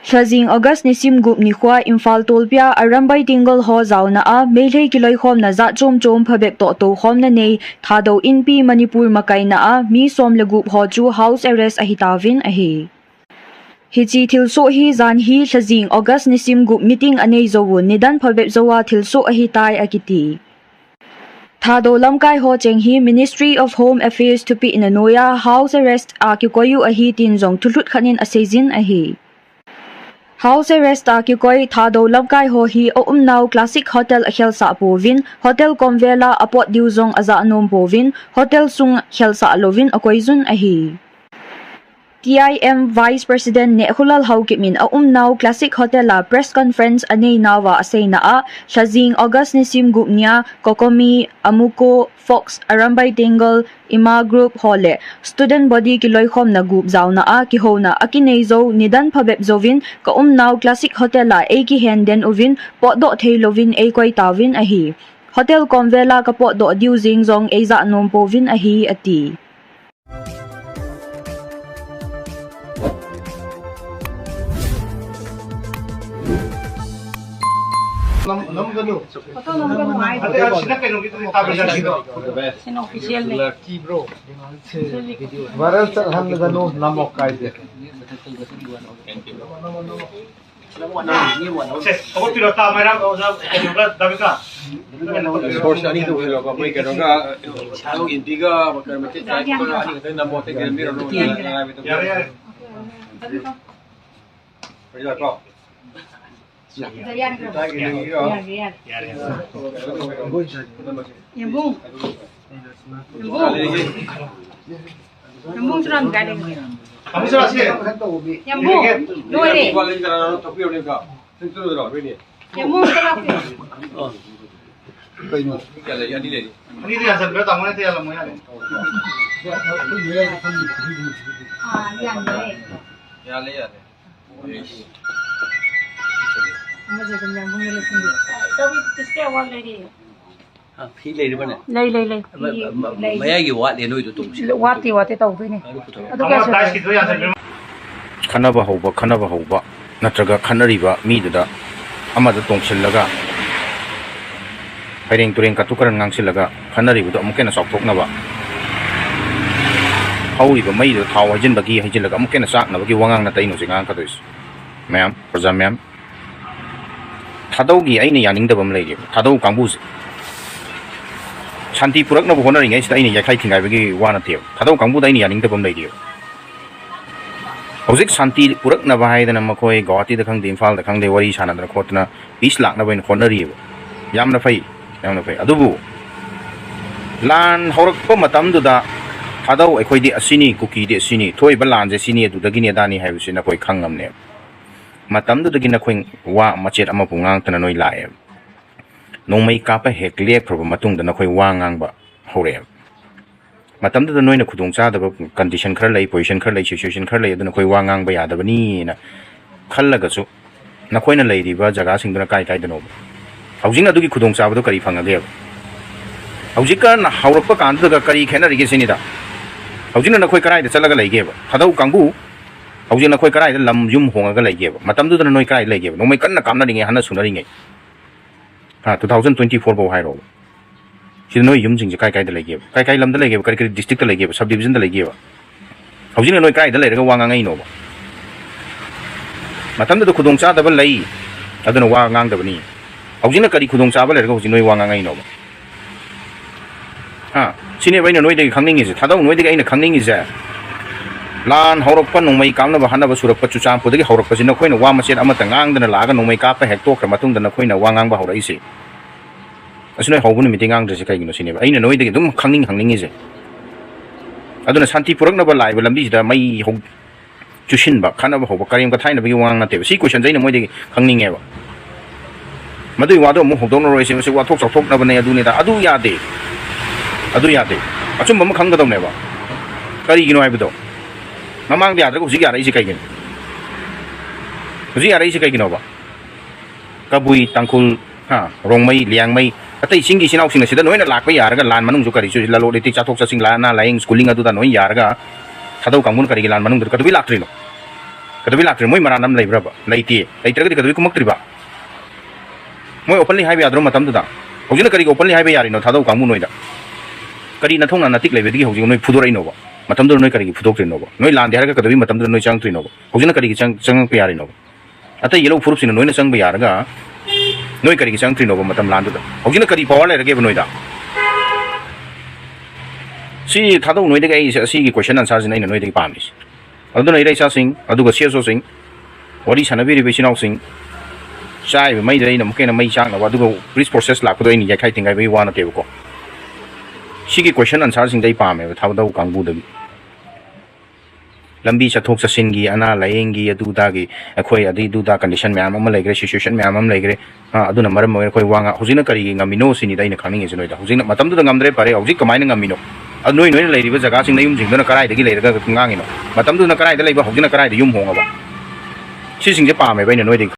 Shazing August Nisim Gup Nikwa Imphal Tolpia Arambai Tingle Ho Zauna A Meilei Kiloi Khom Na Za Chom Chom Phabek To Khom Na Nei Thado Inpi Manipur Makai Na A Mi Som Lagup Ho Chu House Arrest Ahitavin Ahi Hichi Thilso Hi Zan Hi Shazing August Nisim Gup Meeting Anei Zowu Nidan Phabek Zowa Thilso Ahitai Akiti Thado Lamkai Ho Cheng Hi Ministry of Home Affairs Tupi Inanoya House Arrest Akikoyu Ahi Tin Zong Thulut Khanin Asezin Ahi House arrest Akikoi Thado Lamkai Ho Hi Now Classic Hotel Khelsa Povin Hotel Convela Apot Diuzong Aza Anom Povin Hotel Sung Khelsa Lovin Akoizun Ahi TIM Vice President Nehulal Haukimin Now Classic Hotel La Press Conference Anei Nawa Asay Naa Shazing August Nisim Gupnia Kokomi Amuko Fox Arambay Tingle Ima Group Hole Student Body Kiloy Khom Na Group Zaw Na Kiho Na Akinezo Nidan Phabeb Zovin Now Classic Hotel La Eki Henden Uvin Potdo Thay Lovin Ekoi Tawin Ahi Hotel Convela Kapotdo Diuzing Zong Eza Anom Povin Ahi Ati Namgano. Ito namgano ay. Ate, sila kayo kita mo cover dito. Sino official ni? Lucky bro. Waral sa namgano namok kay de. Okay, ako pilota mayroon ako sa kanyang dami ka. Sports ani to hello ka may karon ka ang indiga magkamit sa ko na ito na mo te miro no. Yari. Pwede ko. Yan bung. Yang bung suram galing. Kami sa sige. Yang bung. Dole. Kuwalan ka na to piyo ni ka. Sino dito pwede. Yang bung sarap. Kaya yan dili. Ani diyan sa beta mo nito alam mo yan. Yan dole. Yale yan. Masa kan yang bung ni sendiri. Tapi kiske awal lagi. Phi lấy được bao này? Lay. Mấy ai kêu watt liền nuôi tụi tụi. Wati tau tu ni. Adu Ako kaya tayo kito yan sa Khanaba hauba natraga khanariba midada amada tongsillaga haireng tureng katukaran ngangsillaga khanaribudo amukena sokthoknaba hauriba maido thaw hajinbagi hajinlaga amukena saknabagi wangang na taino singang kadois mayam praja mayam thadaugi aina yaningdabam leige thadau kangbusi shanti puraknaba honaringai sida aina yakhai thingaibagi wana teo thadau kangbuda aina yaningdabam leige Hojik Shanti Purak na bahai na makoi Guwahati da khangde Imphal da khangde wari sana da khotna 20 lakh na bain khonari yamna fai adubu lan horak pa matam du da thadau ekhoi di asini kuki di asini thoi balan je sini du da gini dani hai bisina koi khangam ne matam du da gina khoi wa machet ama pungang tana noi lae nongmai ka pa heklek proba matung da na khoi wa ngang ba hore matam da noi na khudong cha da condition khar lai position khar lai situation khar lai aduna koi wa ngang ba ya da bani na khallaga su na khoi na lai ri ba jaga sing da kai da no haujing adu ki khudong cha ba do kari phanga ge haujik ka na haurak pa kan da kari khena ri ge sini da haujing na khoi karai da chalaga lai ge ba thadau kangbu haujing na khoi karai da lam yum honga ga lai ge ba matam da noi karai lai ge ba no mai kan na kam na ri nge hana sunari nge ha 2024 bo hai ro si noi yum jing kai da lege kai lam da lege kai district da lege sub division da lege haujin noi kai da lege wa ngang ai no ba matam da khudong cha da ba lai aduna wa ngang da bani haujin na kari khudong cha ba lege haujin noi wa ngang ai no ba ha sine bai noi de khangning is thadau noi de ai na khangning is lan horok pa nong mai kam na ba hana ba surak pa chu cham pu de horok pa sin khoi na wa ma chen ama ta ngang da na la ga nong mai ka pa hek to khra matung da na khoi na wa ngang ba horai se asuna hawbun meeting ang desi kai gino sineba aina noi de dum khangning ise aduna Shanti Purak na ba lai ba lambi da mai ho chushin ba khana ba ho ba karim ka thaina ba gi wang na te si question jaina moi de khangning e ba madui wa do mo hodong no roi se wa thok chok thok na ba ne adu ne da adu ya de achum ba khang ga dong ne ba kari gino ai ba do mamang dia da ko si ya rai si kai gino si ya rai si kai gino ba kabui tangkul ha rongmai liangmai atai singi sinau sing sida noina lakpa yarga lan manung ju kari su lalo leti chathok chasing la na laing schooling adu da noi yarga thadau kamun kari lan manung ka dubi laktrino ꯀꯩꯗꯧꯕꯩ ꯂꯥꯛꯇ꯭ꯔꯤ ꯃꯣꯏ ꯃꯔꯥꯟ ꯑꯃ ꯂꯩꯕ꯭ꯔꯕ ꯂꯩꯇꯦ ꯂꯩꯇ꯭ꯔꯒꯗꯤ ꯀꯩꯗꯧꯕꯩ ꯀꯨꯝꯃꯛꯇ꯭ꯔꯤꯕ ꯃꯣꯏ ꯑꯣꯄꯟꯂꯤ ꯍꯥꯏꯕ ꯌꯥꯗ꯭ꯔꯣ ꯃꯇꯝꯗꯨꯗ ꯍꯧꯖꯤꯛꯅ ꯀꯔꯤꯒꯤ ꯑꯣꯄꯟꯂꯤ ꯍꯥꯏꯕ ꯌꯥꯔꯤꯅꯣ ꯊꯥꯗꯧ ꯀꯥꯡꯕꯨ ꯅꯣꯏꯗ ꯀꯔꯤ ꯅꯊꯧꯅ ꯅꯇꯤꯛ ꯂꯩꯕꯗꯒꯤ ꯍꯧꯖꯤꯛ ꯅꯣꯏ ꯐꯨꯗꯣꯔꯛꯏꯅꯣꯕ ꯃꯇꯝꯗꯨꯗ ꯅꯣꯏ ꯀꯔꯤꯒꯤ ꯐꯨꯗꯣꯛꯇ꯭ꯔꯤꯅꯣꯕ ꯅꯣꯏ ꯂꯥꯟꯗꯦ ꯍꯥꯏꯔꯒ ꯀꯩꯗꯧꯕꯩ ꯃꯇꯝꯗꯨꯗ ꯅꯣꯏ ꯆꯪꯉꯛꯇ꯭ꯔꯤꯅꯣꯕ ꯍꯧꯖꯤꯛꯅ ꯀꯔꯤꯒꯤ ꯆꯪꯉꯛꯄ ꯌꯥꯔꯤꯅꯣꯕ ꯑꯇꯩ ꯌꯦꯜꯂꯧ ꯐꯨꯔꯨꯞꯁꯤꯡꯅ ꯅꯣꯏꯅ ꯆꯪꯕ ꯌꯥꯔꯒ ꯅꯣꯏ ꯀꯔꯤꯒꯤ ꯆꯪꯉꯛꯇ꯭ꯔꯤꯅꯣꯕ ꯃꯇꯝ ꯂꯥꯟꯗꯨꯗ ꯍꯧꯖꯤꯛꯅ ꯀꯔꯤ ꯄꯋꯥꯔ ꯂꯩꯔꯒꯦꯕ ꯅꯣꯏꯗ ꯁꯤ ꯊꯥꯗꯧ ꯅꯣꯏꯗꯒꯤ ꯑꯩ ꯑꯁꯤꯒꯤ ꯀꯣꯏꯁꯟ ꯑꯟꯁꯔꯁꯤꯅ ꯑꯩꯅ ꯅꯣꯏꯗꯒꯤ ꯄꯥꯝꯃꯤꯁꯤ ꯑꯗꯨꯅ ꯏꯔꯩ ꯏꯆꯥꯁꯤꯡ ꯑꯗꯨꯒ ꯁꯤꯑꯦꯁꯑꯣꯁꯤꯡ ꯋꯥꯔꯤ ꯁꯥꯟꯅꯕꯤꯔꯤꯕ ꯏꯆꯤꯟ ꯏꯅꯥꯎꯁꯤꯡ ꯆꯥꯏꯕ ꯃꯩꯗ ꯑꯩꯅ ꯑꯃꯨꯛꯀ ꯍꯦꯟꯅ ꯃꯩ ꯆꯥꯛꯅꯕ ꯑꯗꯨꯒ ꯕ꯭ꯔꯤꯖ ꯄ꯭ꯔꯣꯁꯦꯁ ꯂꯥꯛꯄꯗꯣ ꯑꯩꯅ ꯌꯥꯏꯈꯥꯏ ꯊꯤꯡꯒꯥꯏꯕꯒꯤ ꯋꯥ ꯅꯠꯇꯦꯕꯀꯣ ꯁꯤꯒꯤ ꯀꯣꯏꯁꯟ ꯑꯟꯁꯔꯁꯤꯡꯗ ꯑꯩ ꯄꯥꯝꯃꯦꯕ ꯊꯥꯗꯧ ꯀꯥꯡꯕꯨꯗꯒꯤ ꯂꯝꯕꯤ ꯆꯠꯊꯣꯛ ꯆꯠꯁꯤꯟꯒꯤ ꯑꯅꯥ ꯂꯥꯌꯦꯡꯒꯤ ꯑꯗꯨꯗꯥꯒꯤ ꯑꯩꯈꯣꯏ ꯑꯗꯨꯗꯥ ꯀꯟꯗꯤꯁꯟ ꯃꯌꯥꯝ ꯑꯃ ꯂꯩꯈ꯭ꯔꯦ ꯁꯤꯆꯨꯋꯦꯁꯟ ꯃꯌꯥꯝ ꯑꯃ ꯂꯩꯈ꯭ꯔꯦ ꯑꯗꯨꯅ ꯃꯔꯝ ꯑꯣꯏꯔꯒ ꯑꯩꯈꯣꯏ ꯋꯥ ꯍꯧꯖꯤꯛꯅ ꯀꯔꯤꯒꯤ ꯉꯝꯃꯤꯅꯣ ꯁꯤꯅꯤꯗ ꯑꯩꯅ ꯈꯪꯅꯤꯡꯉꯤꯁꯤ ꯅꯣꯏꯗ ꯍꯧꯖꯤꯛꯅ ꯃꯇꯝꯗꯨꯗ ꯉꯝꯗ꯭ꯔꯦ ꯐꯔꯦ ꯍꯧꯖꯤꯛ ꯀꯃꯥꯏꯅ ꯉꯝꯃꯤꯅꯣ ꯅꯣꯏꯅ ꯂꯩꯔꯤꯕ ꯖꯒꯥꯁꯤꯡ ꯅꯌꯨꯝꯁꯤꯡꯗꯨꯅ ꯀꯗꯥꯏꯗꯒꯤ ꯂꯩꯔꯒ ꯉꯥꯡꯉꯤꯅꯣ ꯃꯇꯝꯗꯨꯗ ꯀꯗꯥꯏꯗ ꯂꯩꯕ ꯍꯧꯖꯤꯛꯅ ꯀꯗꯥꯏꯗ ꯌꯨꯝ ꯍꯣꯡꯉꯕ ꯁꯤꯁꯤꯡꯁꯦ ꯄꯥꯝꯃꯦꯕ ꯑꯩꯅ ꯅꯣꯏꯗꯒꯤ